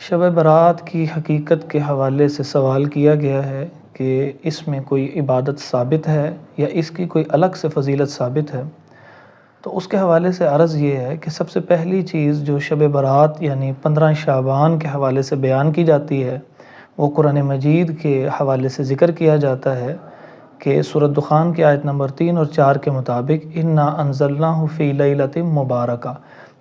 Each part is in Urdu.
شب برات کی حقیقت کے حوالے سے سوال کیا گیا ہے کہ اس میں کوئی عبادت ثابت ہے یا اس کی کوئی الگ سے فضیلت ثابت ہے۔ تو اس کے حوالے سے عرض یہ ہے کہ سب سے پہلی چیز جو شب برات یعنی 15 شعبان کے حوالے سے بیان کی جاتی ہے وہ قرآن مجید کے حوالے سے ذکر کیا جاتا ہے کہ سورۃ دخان کی آیت نمبر 3 اور 4 کے مطابق انا انزلناہ فی لیلۃ مبارکہ،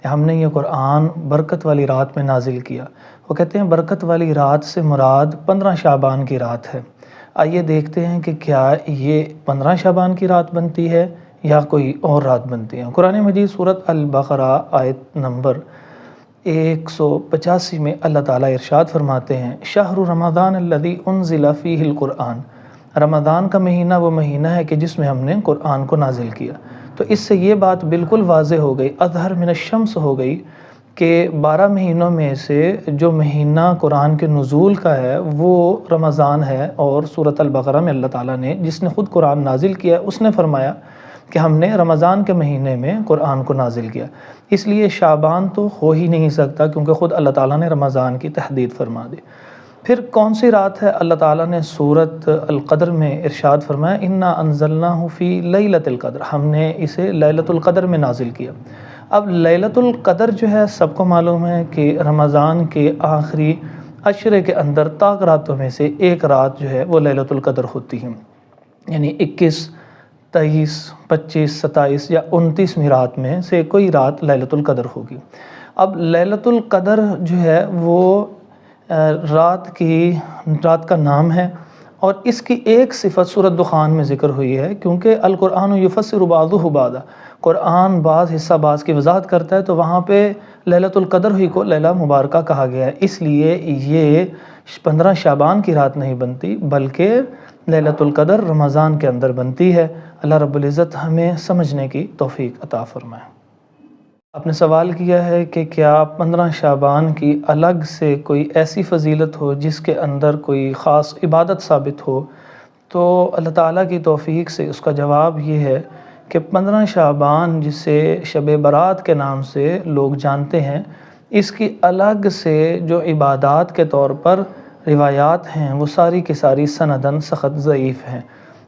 ہم نے یہ قرآن برکت والی رات میں نازل کیا۔ وہ کہتے ہیں برکت والی رات سے مراد 15 شعبان کی رات ہے۔ آئیے دیکھتے ہیں کہ کیا یہ 15 شعبان کی رات بنتی ہے یا کوئی اور رات بنتی ہے۔ قرآن مجید سورۃ البقرہ آیت نمبر 185 میں اللہ تعالیٰ ارشاد فرماتے ہیں شہر رمضان الذی انزل فیہ القرآن، رمضان کا مہینہ وہ مہینہ ہے کہ جس میں ہم نے قرآن کو نازل کیا۔ تو اس سے یہ بات بالکل واضح ہو گئی، اظہر من الشمس ہو گئی کہ 12 مہینوں میں سے جو مہینہ قرآن کے نزول کا ہے وہ رمضان ہے، اور سورۃ البقرہ میں اللہ تعالیٰ نے جس نے خود قرآن نازل کیا اس نے فرمایا کہ ہم نے رمضان کے مہینے میں قرآن کو نازل کیا، اس لیے شعبان تو ہو ہی نہیں سکتا کیونکہ خود اللہ تعالیٰ نے رمضان کی تحدید فرما دی۔ پھر کون سی رات ہے؟ اللہ تعالیٰ نے سورۃ القدر میں ارشاد فرمایا انا انزلناہ فی لیلۃ القدر، ہم نے اسے لیلۃ القدر میں نازل کیا۔ اب لیلۃ القدر جو ہے سب کو معلوم ہے کہ رمضان کے آخری عشرے کے اندر طاق راتوں میں سے ایک رات جو ہے وہ لیلۃ القدر ہوتی ہے، یعنی 21، 23، 25، 27 یا 29ویں رات میں سے کوئی رات لیلۃ القدر ہوگی۔ اب لیلۃ القدر جو ہے وہ رات کا نام ہے، اور اس کی ایک صفت سورۃ دخان میں ذکر ہوئی ہے کیونکہ القرآن یفسر بعضہ بعضا، قرآن بعض حصہ بعض کی وضاحت کرتا ہے، تو وہاں پہ لیلۃ القدر ہی کو لیلہ مبارکہ کہا گیا ہے، اس لیے یہ 15 شعبان کی رات نہیں بنتی بلکہ لیلۃ القدر رمضان کے اندر بنتی ہے۔ اللہ رب العزت ہمیں سمجھنے کی توفیق عطا فرمائے۔ آپ نے سوال کیا ہے کہ کیا 15 شعبان کی الگ سے کوئی ایسی فضیلت ہو جس کے اندر کوئی خاص عبادت ثابت ہو؟ تو اللہ تعالیٰ کی توفیق سے اس کا جواب یہ ہے کہ 15 شعبان جسے شب برات کے نام سے لوگ جانتے ہیں، اس کی الگ سے جو عبادات کے طور پر روایات ہیں وہ ساری کی ساری سندن سخت ضعیف ہیں۔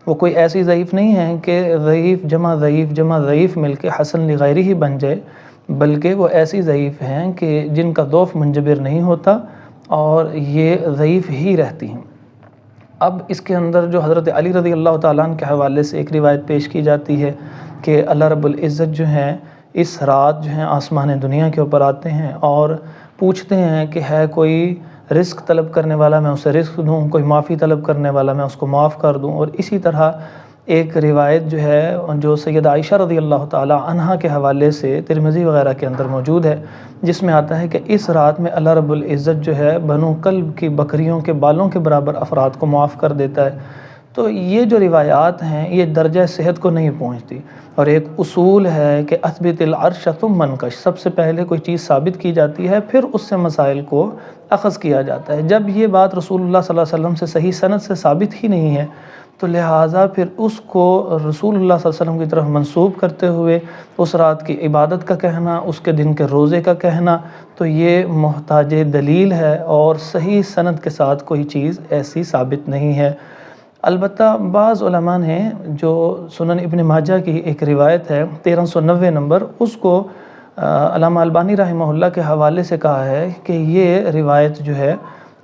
وہ کوئی ایسی ضعیف نہیں ہے کہ ضعیف جمع ضعیف جمع ضعیف مل کے حسن لغیرہ ہی بن جائے، بلکہ وہ ایسی ضعیف ہیں کہ جن کا ضعف منجبر نہیں ہوتا اور یہ ضعیف ہی رہتی ہیں۔ اب اس کے اندر جو حضرت علی رضی اللہ تعالیٰ عنہ کے حوالے سے ایک روایت پیش کی جاتی ہے کہ اللہ رب العزت جو ہیں اس رات جو ہیں آسمان دنیا کے اوپر آتے ہیں اور پوچھتے ہیں کہ ہے کوئی رزق طلب کرنے والا میں اسے رزق دوں، کوئی معافی طلب کرنے والا میں اس کو معاف کر دوں۔ اور اسی طرح ایک روایت جو ہے جو سیدہ عائشہ رضی اللہ تعالیٰ عنہا کے حوالے سے ترمذی وغیرہ کے اندر موجود ہے، جس میں آتا ہے کہ اس رات میں اللہ رب العزت جو ہے بنو کلب کی بکریوں کے بالوں کے برابر افراد کو معاف کر دیتا ہے۔ تو یہ جو روایات ہیں یہ درجہ صحت کو نہیں پہنچتی، اور ایک اصول ہے کہ اثبت العرش ثم انکش، سب سے پہلے کوئی چیز ثابت کی جاتی ہے پھر اس سے مسائل کو اخذ کیا جاتا ہے۔ جب یہ بات رسول اللہ صلی اللہ علیہ وسلم سے صحیح سند سے ثابت ہی نہیں ہے تو لہٰذا پھر اس کو رسول اللہ صلی اللہ علیہ وسلم کی طرف منسوب کرتے ہوئے اس رات کی عبادت کا کہنا، اس کے دن کے روزے کا کہنا، تو یہ محتاج دلیل ہے اور صحیح سند کے ساتھ کوئی چیز ایسی ثابت نہیں ہے۔ البتہ بعض علماء نے جو سنن ابن ماجہ کی ایک روایت ہے 1390 نمبر، اس کو علامہ البانی رحمہ اللہ کے حوالے سے کہا ہے کہ یہ روایت جو ہے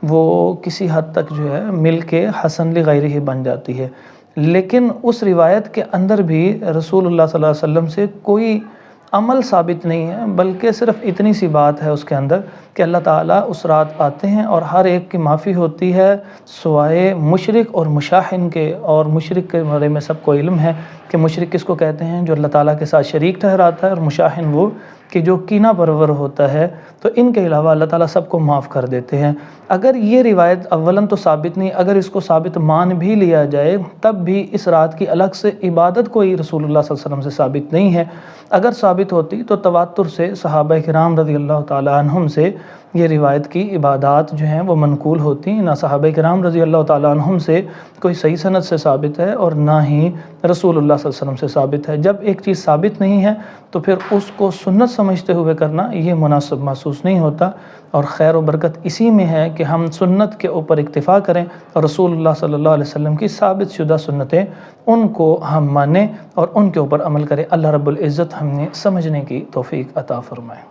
وہ کسی حد تک جو ہے مل کے حسن لغیرہ بن جاتی ہے، لیکن اس روایت کے اندر بھی رسول اللہ صلی اللہ علیہ وسلم سے کوئی عمل ثابت نہیں ہے، بلکہ صرف اتنی سی بات ہے اس کے اندر کہ اللہ تعالیٰ اس رات آتے ہیں اور ہر ایک کی معافی ہوتی ہے سوائے مشرک اور مشاحن کے، اور مشرک کے بارے میں سب کو علم ہے کہ مشرک کس کو کہتے ہیں؟ جو اللہ تعالیٰ کے ساتھ شریک ٹھہراتا ہے، اور مشاحن وہ کہ جو کینہ پرور ہوتا ہے۔ تو ان کے علاوہ اللہ تعالیٰ سب کو معاف کر دیتے ہیں۔ اگر یہ روایت اولاً تو ثابت نہیں، اگر اس کو ثابت مان بھی لیا جائے تب بھی اس رات کی الگ سے عبادت کوئی رسول اللہ صلی اللہ علیہ وسلم سے ثابت نہیں ہے۔ اگر ثابت ہوتی تو تواتر سے صحابہ کرام رضی اللہ تعالیٰ عنہم سے یہ روایت کی عبادات جو ہیں وہ منقول ہوتی ہیں، نہ صحابہ کرام رضی اللہ تعالیٰ عنہم سے کوئی صحیح سند سے ثابت ہے اور نہ ہی رسول اللہ صلی اللہ علیہ وسلم سے ثابت ہے۔ جب ایک چیز ثابت نہیں ہے تو پھر اس کو سنت سمجھتے ہوئے کرنا یہ مناسب محسوس نہیں ہوتا، اور خیر و برکت اسی میں ہے کہ ہم سنت کے اوپر اکتفا کریں اور رسول اللہ صلی اللہ علیہ وسلم کی ثابت شدہ سنتیں ان کو ہم مانیں اور ان کے اوپر عمل کریں۔ اللہ رب العزت ہم نے سمجھنے کی توفیق عطا فرمائے۔